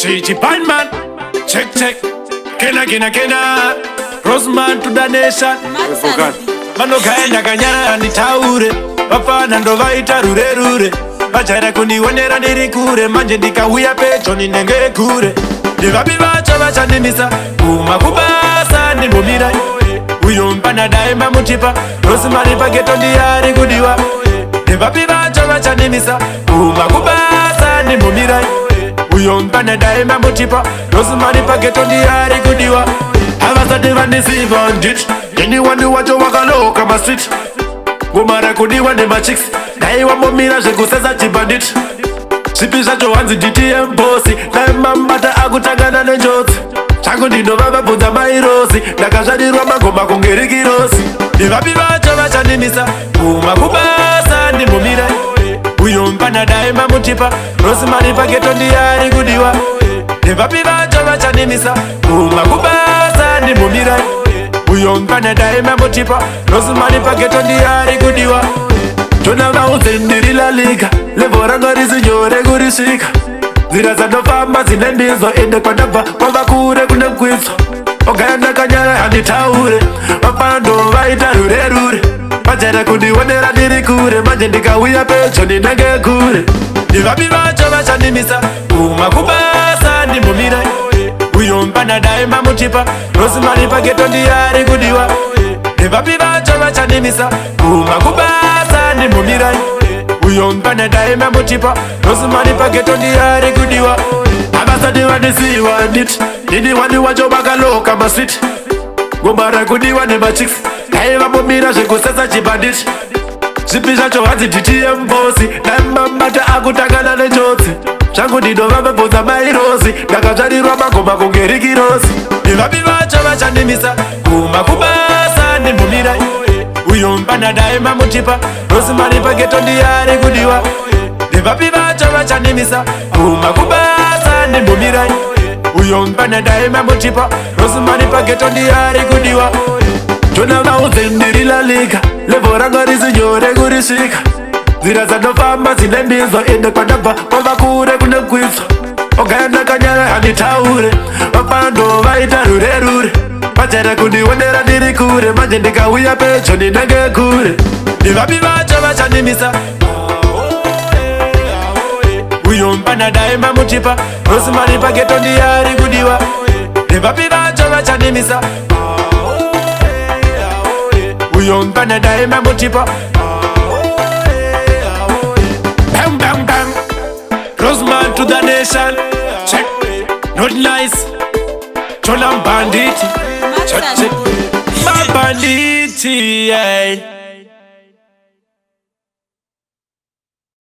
Chichi Bandman, check check. Kena Roseman to the nation. Mano kaenda kanyara nitaure. Wafana ndo vaita rure. Bachara kunionera niri kure. Manje ndikauya pecho ninenge kure. Ndivapi vacho vachandimisa kuma kubasa ndimbomirai. Uyo mpana daima mutipa. Rosemary pageto ndiyari kudiwa. Ndivapi vacho vachandimisa kuma kubasa ndimbomirai. Uyo mpana daima mutipa. Rosemary pageto ndiyari kudiwa. Havasati vanisiva ndit. Anyone wacho wakaloka ma street. Gomara kudiwa ndi machicks. Daiwa momira zvekusesa chibandit. Chipi zvacho hanzi DTM bossi. Daima mbata akutangana nenjodzi. Changu ndinovava bvunza mairosi. Ndakazvadirwa magoma kungerikirosi. Ndivapi vacho vachandimisa kuma kubasa ndimbomirai. Uyo mpana daima mutipa. Rosemary pageto ndiyari kudiwa. Ndivapi vacho vachandimisa kuma kubasa ndimbomirai. Uyo mpana daima mutipa. Rosemary pageto ndiyari kudiwa. Tona vauze ndirilalika. Levo ranga risinyore kurisvika. Nzira dzanofamba dzine mbizo ende kwandabva kwava kure kune mkwidzo. Ogaya ndakanyara handitaure. Vafana ndo vaita rure. Vachada kundionera ndiri kure. Manje ndikauya pecho ndinenge kure. Ndivapi vacho vachandimisa kuma kubasa ndimbomirai. Uyo mpana daima mutipa. Rosemary pageto ndiyari kudiwa. Ndivapi vacho vachandimisa kuma kubasa ndimbomirai. Uyo mpana daima mutipa. Rosemary pageto ndiyari kudiwa. Havasati vanisiwa ndit. Ndini wani wacho vakaloka ma street. Gomara kudiwa ndi machicks. Daiva momira zvekusesa chibandit. Chipi zvacho hanzi DTM bossi. Daima mbata akutangana nenjodzi. Changu ndinovava bvunza mairosi. Ndakazvadirwa magoma kungerikirosi. Ndivapi vacho vachandimisa kuma kubasa ndimbomirai. Uyo mpana daima mutipa. Rosemary pageto ndiyari kudiwa. Ndivapi vacho vachandimisa kuma kubasa ndimbomirai. Uyo mpana daima mutipa. Rosemary pageto ndiyari kudiwa. Tona vauze ndirilalika. Levo ranga risinyore kurisvika. Nzira dzanofamba dzine mbizo ende kwandabva kwava kure kune mkwidzo. Ogaya ndakanyara handitaure. Vafana ndo vaita rure. Vachada kundionera ndiri kure. Manje ndikauya pecho ndinenge kure. Ndivapi vacho vachandimisa uyo mpana daima mutipa. Rosemary pageto ndiyari kudiwa. Ndivapi vacho vachandimisa uyo mpana daima mutipa. Bang bang bang. Roseman to the nation. Check. Not nice. Cholam banditi. Check check. My banditi, yeah.